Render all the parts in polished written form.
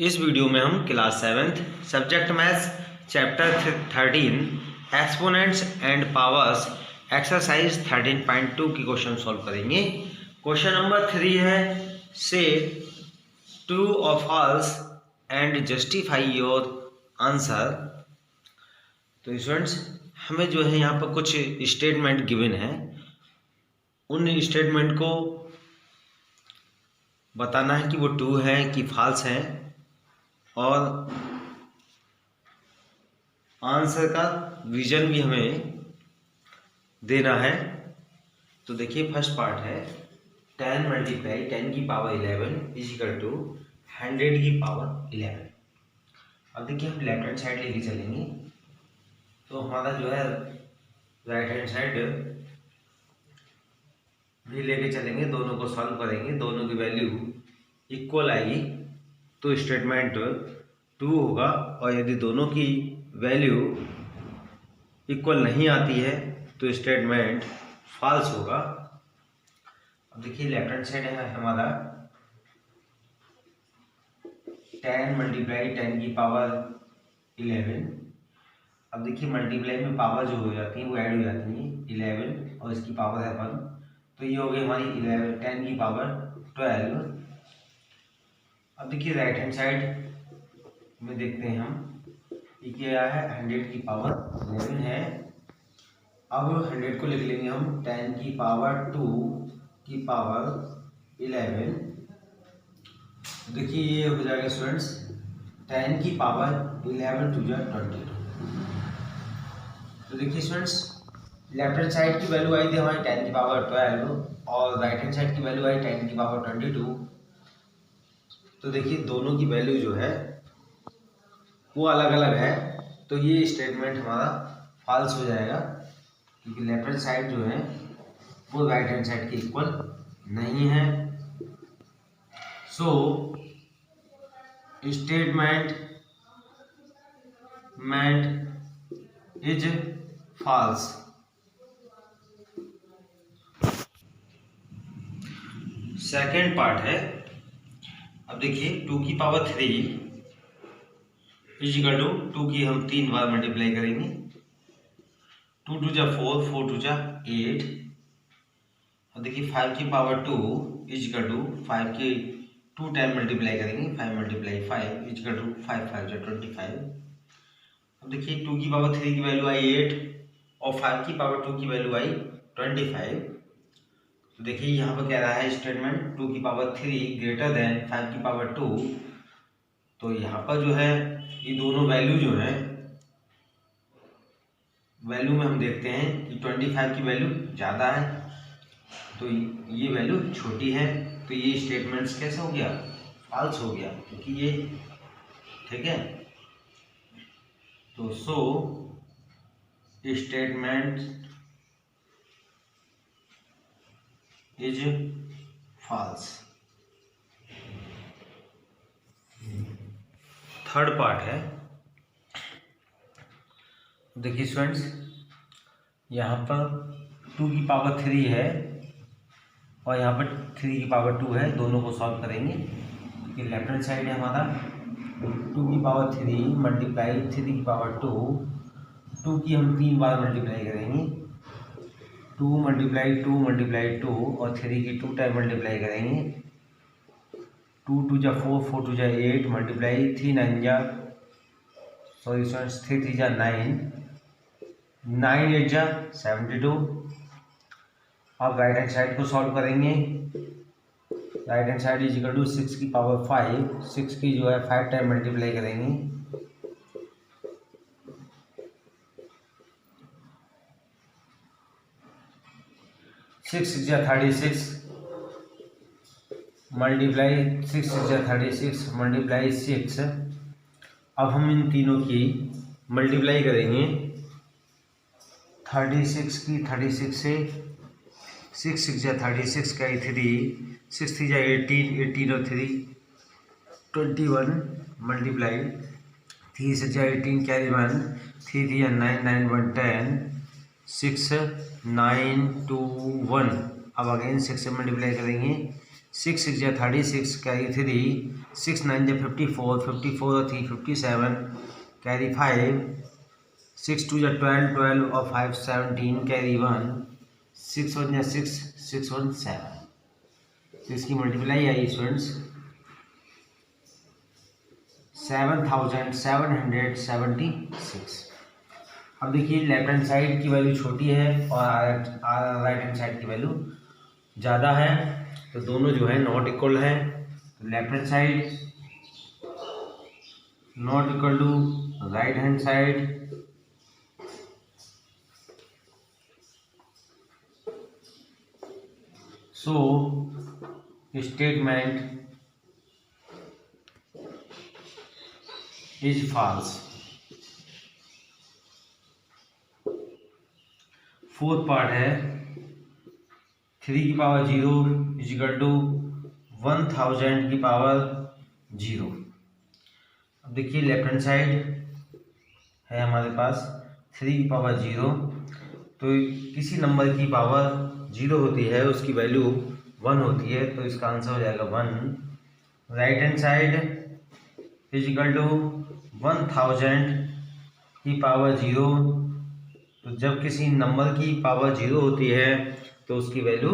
इस वीडियो में हम class 7th subject maths chapter 13 exponents and powers exercise 13.2 की क्वेश्चन सॉल्व करेंगे। क्वेश्चन नंबर 3 है से ट्रू और false and justify your answer. तो स्टूडेंट्स हमें जो है यहाँ पर कुछ स्टेटमेंट गिवन है, उन स्टेटमेंट को बताना है कि वो ट्रू है कि फॉल्स है और आंसर का विजन भी हमें देना है। तो देखिए फर्स्ट पार्ट है 10 मल्टीप्लाई 10 की पावर 11 इजिकल टू 100 की पावर 11। अब देखिए हम लेफ्ट हैंड साइड लेके चलेंगे तो हमारा जो है राइट हैंड साइड भी लेके चलेंगे, दोनों को सॉल्व करेंगे, दोनों की वैल्यू इक्वल आएगी तो स्टेटमेंट ट्रू होगा, और यदि दोनों की वैल्यू इक्वल नहीं आती है तो स्टेटमेंट फॉल्स होगा। अब देखिए लेफ्ट हैंड साइड है हमारा 10 मल्टीप्लाई 10 की पावर 11। अब देखिए मल्टीप्लाई में पावर जो हो जाती है वो ऐड हो जाती है 11 और इसकी पावर है 1, तो ये हो गई हमारी 10 की पावर 12। अब देखिए राइट हैंड साइड में देखते हैं हम, ये क्या है 100 की पावर 11 है। अब 100 को लिख लेंगे हम 10 की पावर 2 की पावर 11। देखिए ये हो जाएगा स्टूडेंट्स 10 की पावर 11 टू 22। तो देखिए स्टूडेंट्स लेफ्ट हैंड साइड की वैल्यू आई थी हमारी 10 की पावर 12 और राइट हैंड साइड की वैल्यू आई 10 की पावर 22। तो देखिए दोनों की वैल्यू जो है वो अलग अलग है, तो ये स्टेटमेंट हमारा फॉल्स हो जाएगा क्योंकि लेफ्ट हैंड साइड जो है वो राइट हैंड साइड के इक्वल नहीं है। So statement is false. Second part है, अब देखिए 2 की पावर 3 इजिकल टू 2 की हम 3 बार मल्टीप्लाई करेंगे, 2 टू जा 4, 4 टू जा 8। और देखिए 5 की पावर 2 इजिकल टू 5 की 2 टाइम मल्टीप्लाई करेंगे, 5 मल्टीप्लाई 5 इजिकल टू 5 5 जा 25। अब देखिए 2 की पावर 3 की वैल्यू आई 8 और 5 की पावर 2 की वैल्यू आई 25। तो देखिए यहाँ पर कह रहा है स्टेटमेंट 2 की पावर 3 ग्रेटर देन 5 की पावर 2। तो यहाँ पर जो है ये दोनों वैल्यू जो है वैल्यू में हम देखते हैं कि 25 की वैल्यू ज़्यादा है तो ये वैल्यू छोटी है, तो ये स्टेटमेंट्स कैसे हो गया फॉल्स हो गया क्योंकि ये ठीक है। तो so statement is false. Third part है, देखिए स्टूडेंट्स यहाँ पर 2 की पावर 3 है और यहाँ पर 3 की पावर 2 है, दोनों को सॉल्व करेंगे क्योंकि लेफ्ट हैंड साइड है हमारा 2 की पावर 3 मल्टीप्लाई 3 की पावर 2 की हम 3 बार मल्टीप्लाई करेंगे, 2 मल्टीप्लाई 2 मल्टीप्लाई 2 और 3 की 2 टाइम मल्टीप्लाई करेंगे, 2 टू जा 4, 4 टू जा 8 मल्टीप्लाई 3 9 जा 3 3 जा 9, 9 8 जा 72। अब राइट हैंड साइड को सॉल्व करेंगे, right hand side is equal to 6 की पावर 5, 6 की जो है 5 टाइम मल्टीप्लाई करेंगे, 6 6 जा 36 मल्टीप्लाई 6 6 जा 36 मल्टीप्लाई 6। अब हम इन तीनों की मल्टीप्लाई करेंगे, 36 की 36 से 6 6 जा 36 का 3, 6 3 जा 18, 18 और 3 21 मल्टीप्लाई 3 6 जा 18 कैरी 1, 3 3 जा 9 9 1 10, 6 9 2 1। अब अगेन 6 से मल्टीप्लाई करेंगे, 6 6 जा 36 कैरी 3 6 9 जा 54, 54 और 3 57, कैरी 5, 6 2 जा 12, 12 और 5 17, कैरी 1, 6 1 जा 6, 6 1 7। तो इसकी मल्टीप्लाई आई स्टूडेंट्स 7776। अब देखिए लेफ्ट हैंड साइड की वैल्यू छोटी है और राइट हैंड साइड की वैल्यू ज़्यादा है, तो दोनों जो है नॉट इक्वल है। तो left hand side not equal to right hand side, so statement is false। Fourth part है 3 की पावर 0 इज इक्वल टू 1000 की पावर 0। अब देखिए लेफ्ट हैंड साइड है हमारे पास 3 की पावर 0, तो किसी नंबर की पावर 0 होती है उसकी वैल्यू 1 होती है, तो इसका आंसर हो जाएगा 1। Right hand side is equal to 1000 की पावर 0, तो जब किसी नंबर की पावर 0 होती है तो उसकी वैल्यू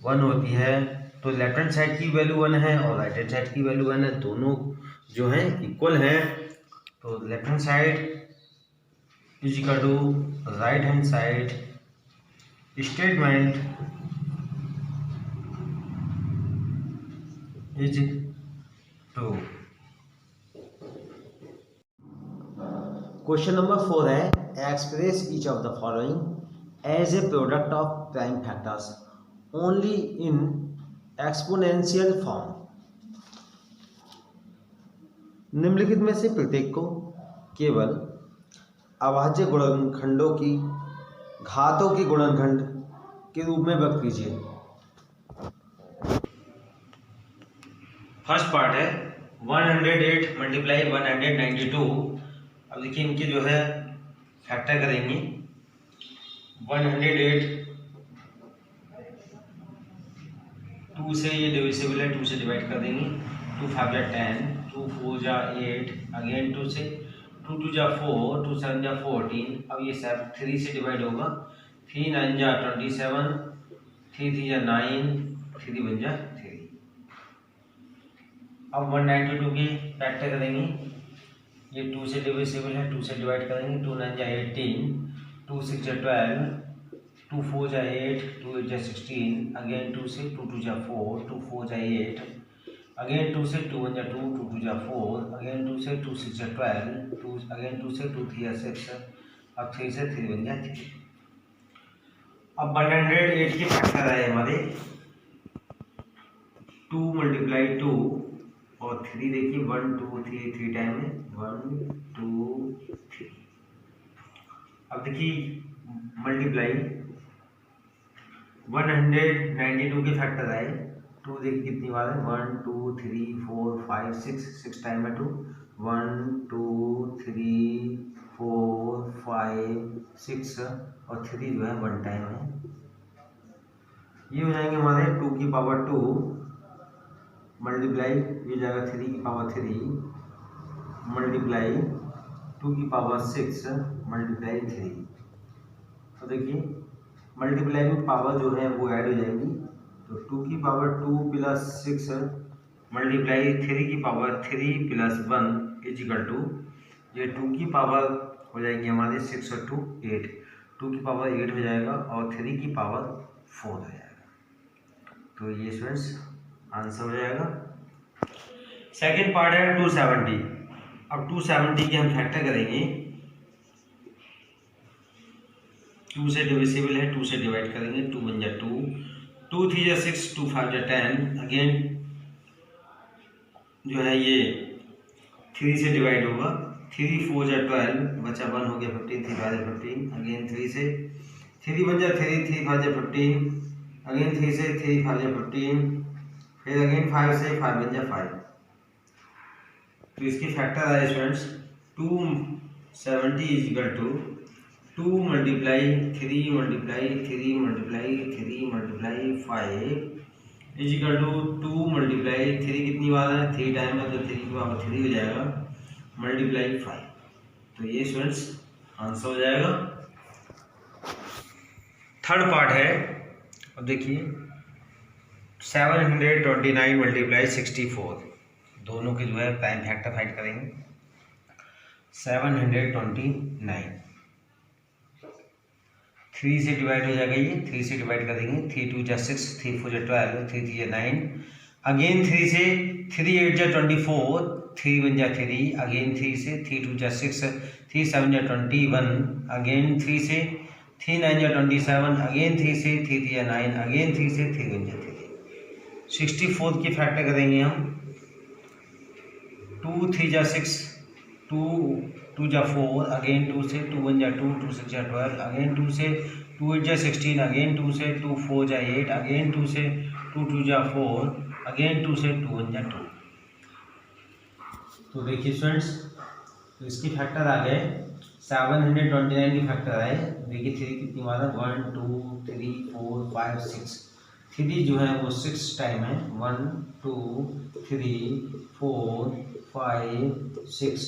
1 होती है। तो लेफ्ट हैंड साइड की वैल्यू 1 है और राइट हैंड साइड की वैल्यू 1 है, दोनों जो हैं इक्वल हैं। तो left hand side is equal to right hand side, statement is true. Question number 4 है express each of the following as a product of prime factors only in exponential form. निम्नलिखित में से प्रत्येक को केवल अभाज्य गुणनखंडों की घातों के गुणनखंड के रूप में व्यक्त कीजिए। फर्स्ट पार्ट है 108 मल्टीप्लाई 192। अब देखिए इनके जो है फैक्टर करेंगे। 108 2 से ये डिविजिबल है, 2 से डिवाइड कर देंगे। 2 5 जा 10, 2 4 जा 8, अगेन 2 से 2 2 जा 4, 2 7 जा 14। अब ये 3 से डिवाइड होगा। 3 9 जा 27, 3 3 जा 9, 3 1 जा 3। अब 192 के फैक्टर करेंगे। ये 2 से डिविजिबल है, 2 से डिवाइड करेंगे। 2 9 जा 18, 2 6 जा 12, 2 4 जा 8, 2 8 जा 16, अगेन 2 से 2 2 जा 4, 2 4 जा 8, अगेन 2 से 2 1 जा 2, 2 2 जा 4, अगेन 2 से 2 6 जा 12, 2 अगेन 2 से 2 3 जा 6, अब 3 से 3 1 जा 3। अब 108 के फैक्टर आए हमारे 2 मल्टीप्लाई 2 और 3। देखिए 1 2 3 3 टाइम है 1 2 3। अब देखिए मल्टीप्लाई 192 के फैक्टर आए 2। देखिए कितनी बार है 1 2 3 4 5 6 टाइम है 2। 1 2 3 4 5 6 और 3 जो है 1 टाइम है। ये हो जाएंगे हमारे 2 की पावर 2 मल्टीप्लाई, ये जाएगा 3 की पावर 3 मल्टीप्लाई 2 की पावर 6 मल्टीप्लाई 3। तो देखिए मल्टीप्लाई में पावर जो है वो ऐड हो जाएंगी। तो 2 की पावर 2 प्लस 6 मल्टीप्लाई 3 की power 3 plus 1 is equal to, ये 2 की पावर हो जाएंगी हमारे 6 और 2 8, 2 की पावर 8 हो जाएगा और 3 की पावर 4 हो जाएगा। तो ये स्टूडेंट्स आंसर हो जाएगा। सेकेंड पार्ट है 270। अब 270 के हम फैक्टर करेंगे। 2 से डिविजिबल है, 2 से डिवाइड करेंगे। 2 1 जा 2, 2 3 जा 6, 2 5 जा 10, अगेन जो है ये 3 से डिवाइड होगा। 3 4 जा 12, बचा 1 हो गया 15, 3 5 जा 15, अगेन 3 से 3 1 जा 3, 3 5 जा 15, अगेन 3 से 3 5 जा 15, फिर अगेन 5 से 5 1 जा 5। तो इसकी फैक्टर आए students 270 is equal to 2 multiply 3 multiply 3 multiply 3 multiply 5 is equal to 2 multiply 3 कितनी बार है, 3 टाइम है, तो 3 की पावर 3 हो जाएगा मल्टीप्लाई 5। तो ये स्टूडेंट्स आंसर हो जाएगा। थर्ड पार्ट है, अब देखिए 729 मल्टीप्लाई 64, दोनों के जो है प्राइम फैक्टर फाइंड करेंगे। 729 3 से डिवाइड हो जाएगा, ये 3 से डिवाइड करेंगे, 3 2 जा 6, 3 4 जा 12, 3 3 जा 9, अगेन 3 से, 3 8 जा 24, 3 1 जा 3, अगेन 3 से, 3 2 जा 6, 3 7 जा 21, अगेन 3 से, 3 9 जा 27, अगेन 3 से, 3 3 जा 9, अगेन 3 से, 3 1 जा 3। 64 की फैक्टर करेंगे हम, 2 3 जा 6, 2 2 जा 4, अगेन 2 से, 2 1 जा 2, 2 6 जा 12, अगेन 2 से, 2 8 जा 16, अगेन 2 से, 2 4 जा 8, अगेन 2 से, 2 2 जा 4, अगेन 2 से, 2 1 जा 2। तो देखिए स्टूडेंट्स, तो इसकी फैक्टर आ गए 729 की फैक्टर आए। देखिए 3 कितनी बार है, 1 2 3 4 5 6, 3 जो है वो 6 टाइम है, 1 2 3 4 5 6,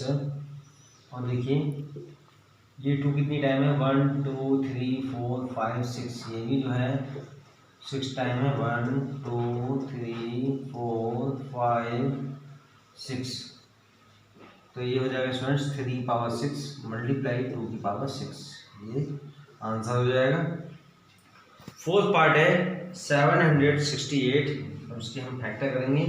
और देखिए ये 2 कितनी टाइम है, 1 2 3 4 5 6, ये भी जो है 6 टाइम है, 1 2 3 4 5 6। तो ये हो जाएगा स्टूडेंट्स 3 पावर 6 मल्टीप्लाई 2 की पावर 6, ये आंसर हो जाएगा। फोर्थ पार्ट है 768, अब उसके हम फैक्टर करेंगे।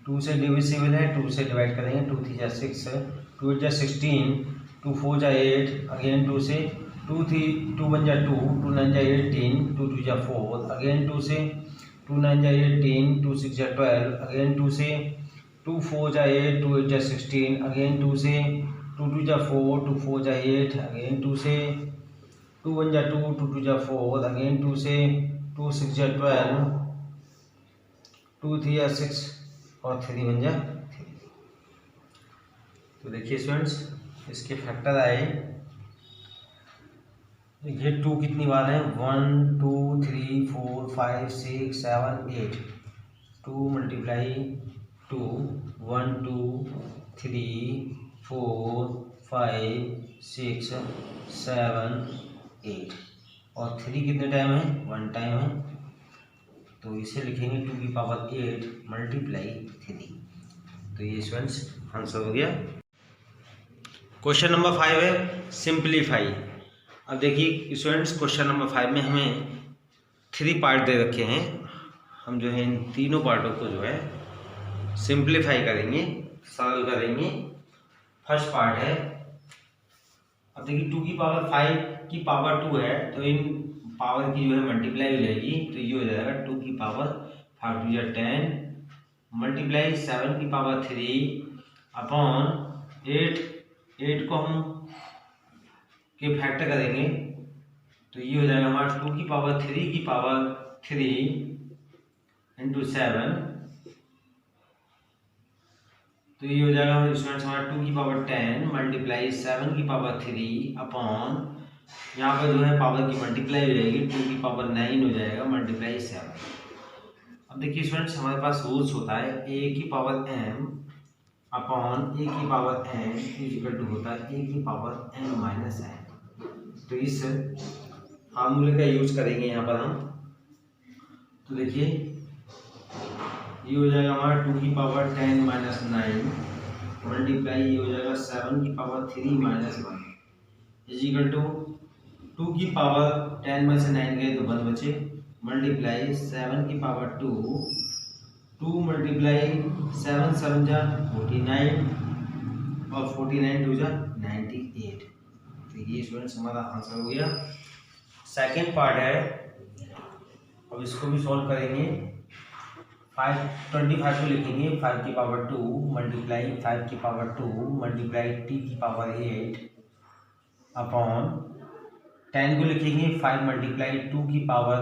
2 से डिविजिबल है, 2 से डिवाइड करेंगे, 2 3 जा 6, 2 8 जा 16, 2 4 जा 8, अगेन 2 से, 2 1 जा 2, 2 9 जा 18, 2 2 जा 4, अगेन 2 से, 2 9 जा 18, 2 6 जा 12, अगेन 2 से, 2 4 जा 8, 2 8 जा 16, अगेन 2 से, 2 2 जा 4, 2 4 जा 8, अगेन 2 से, 2 1 जा 2, 2 2 जा 4, अगेन 2 से, 2 6 जा 12, 2 3 जा 6, और 3 1 जा 3। तो देखिए स्टूडेंट्स, इसके फैक्टर आए, देखिए 2 कितनी बार है, 1 2 3 4 5 6 7 8, 2 मल्टीप्लाई 2, 1 2 3 4 5 6 7 8, और 3 कितने टाइम है, 1 टाइम है, तो इसे लिखेंगे 2 की पावर 8 मल्टीप्लाई 3। तो ये स्टूडेंट्स आंसर हो गया। क्वेश्चन नंबर 5 है सिंप्लीफाई। अब देखिए स्टूडेंट्स, क्वेश्चन नंबर 5 में हमें 3 पार्ट दे रखे हैं, हम जो है इन तीनों पार्टों को जो है सिंप्लीफाई करेंगे, सरल करेंगे। फर्स्ट पार्ट है, अब देखिए 2 की पावर 5 की पावर 2 है, तो इन पावर की जो है मल्टीप्लाई हो जाएगी, तो ये हो जाएगा 2 की पावर 5 2 या 10 मल्टीप्लाई 7 की पावर 3 अपॉन 8 को हम के फैक्टर करेंगे, तो ये हो जाएगा हमारा 2 की पावर 3 की पावर 3 इंटू 7, तो ये हो जाएगा स्टूडेंट्स हमारा 2 की पावर 10 मल्टीप्लाई 7 की पावर 3 अपॉन, यहाँ पर जो है पावर की मल्टीप्लाई हो जाएगी, 2 की पावर 9 हो जाएगा मल्टीप्लाई 7। अब देखिए स्टूडेंट्स, हमारे पास रूल्स होता है a की पावर m अपॉन a की power n is equal to होता है a की पावर n माइनस n। तो इस फार्मूले का यूज करेंगे यहाँ पर हम, तो देखिए ये हो जाएगा हमारा 2 की पावर 10 माइनस 9 मल्टीप्लाई ये हो जाएगा 7 की power 3 minus 1 is equal to 2 की पावर 10 में से 9 गए तो 1 बचे, मल्टीप्लाई 7 की पावर 2 मल्टीप्लाई 7 7 जा 49 और 49 2 जा 98। तो ये स्टूडेंट्स हमारा आंसर हो गया। सेकेंड पार्ट है, अब इसको भी सॉल्व करेंगे। 25 को लिखेंगे 5 की पावर 2 मल्टीप्लाई 5 की पावर 2 मल्टीप्लाई t की पावर 8 अपॉन 10 को लिखेंगे 5 मल्टीप्लाई 2 की पावर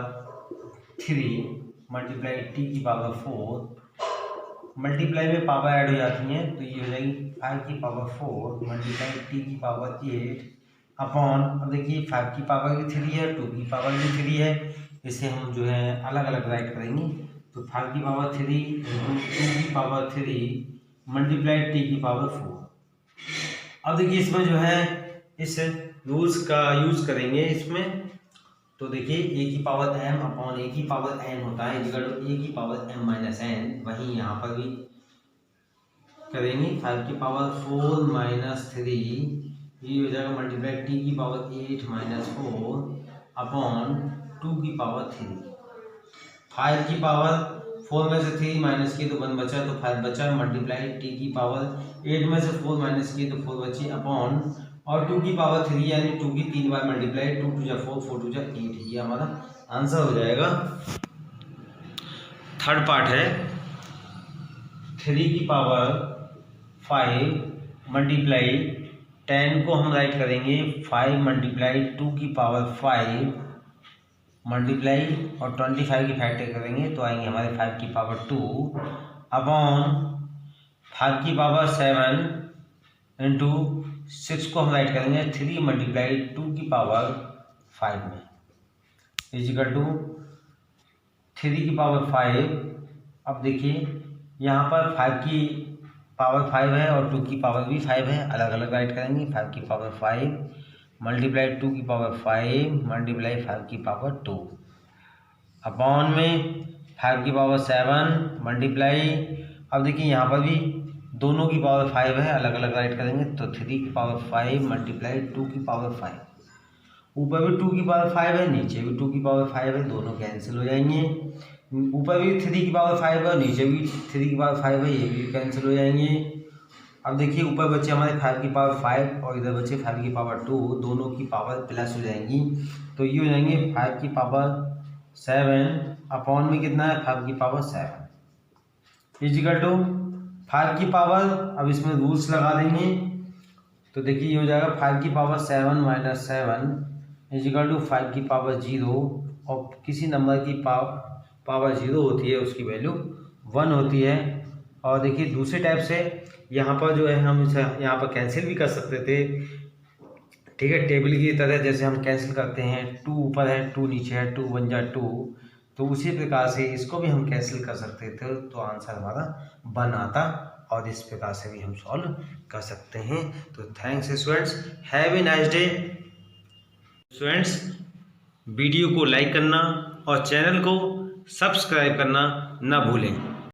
3 मल्टीप्लाई t की पावर 4, मल्टीप्लाई में पावर ऐड हो जाती हैं, तो ये हो जाएगी 5 की पावर 4 मल्टीप्लाई t की पावर 8 अपॉन, अब देखिए 5 की पावर भी 3 है, 2 की पावर भी 3 है, इसे हम जो है अलग अलग राइट करेंगे। तो 5 की पावर 3 इंटू 2 की पावर 3 मल्टीप्लाई टी की पावर 4। अब देखिए इसमें जो है इस रूल्स का यूज करेंगे इसमें। तो देखिए ए की पावर m अपॉन ए की पावर n होता है इक्वल टू ए की पावर m माइनस n, वहीं यहाँ पर भी करेंगे। 5 की पावर 4 माइनस 3 ये हो जाएगा मल्टीप्लाई टी की पावर 8 माइनस 4 अपॉन 2 की पावर 3। 5 की पावर 4 में से 3 माइनस किए तो 1 बचा, तो 5 बचा, मल्टीप्लाई टी की पावर 8 में से 4 माइनस किए तो 4 बची अपॉन, और 2 की पावर 3 यानी 2 की 3 बार मल्टीप्लाई, 2 2 जा 4, 4 2 जा 8, ये हमारा आंसर हो जाएगा। थर्ड पार्ट है 3 की पावर 5 मल्टीप्लाई 10 को हम राइट करेंगे 5 मल्टीप्लाई 2 की पावर 5 मल्टीप्लाई और 25 की फैक्टर करेंगे तो आएंगे हमारे 5 की पावर 2 अपॉन 5 की पावर 7 इंटू 6 को हम राइट करेंगे 3 मल्टीप्लाई 2 की पावर 5 में इजिकल टू 3 की पावर 5। अब देखिए यहाँ पर 5 की पावर 5 है और 2 की पावर भी 5 है, अलग अलग राइट करेंगे। 5 की पावर 5 मल्टीप्लाई 2 की पावर 5 मल्टीप्लाई 5 की पावर 2 अपॉन में 5 की पावर 7 मल्टीप्लाई, अब देखिए यहाँ पर भी दोनों की पावर 5 है, अलग अलग राइट करेंगे तो 3 की पावर 5 मल्टीप्लाई 2 की पावर 5, ऊपर भी 2 की पावर 5 है, नीचे भी 2 की पावर 5 है, दोनों कैंसिल हो जाएंगे। ऊपर भी 3 की पावर 5 है, नीचे भी 3 की पावर 5 है, ये भी कैंसिल हो जाएंगे। अब देखिए ऊपर बचे हमारे 5 की पावर 5 और इधर बचे 5 की पावर 2, दोनों की पावर प्लस हो जाएंगी तो ये हो जाएंगे 5 की पावर 7 अपॉन में कितना है 5 की पावर 7 इजिकल टू 5 की पावर, अब इसमें रूल्स लगा देंगे तो देखिए ये हो जाएगा 5 की पावर 7 माइनस 7 इजिकल टू 5 की पावर 0, और किसी नंबर की पावर 0 होती है उसकी वैल्यू 1 होती है। और देखिए दूसरे टाइप से यहाँ पर जो है हम इसे यहाँ पर कैंसिल भी कर सकते थे, ठीक है, टेबल की तरह जैसे हम कैंसिल करते हैं 2 ऊपर है 2 नीचे है 2 1 जा 2, तो उसी प्रकार से इसको भी हम कैंसिल कर सकते थे तो आंसर हमारा 1 आता, और इस प्रकार से भी हम सॉल्व कर सकते हैं। तो thanks students, have a nice day. Students video को लाइक करना और चैनल को सब्सक्राइब करना ना भूलें।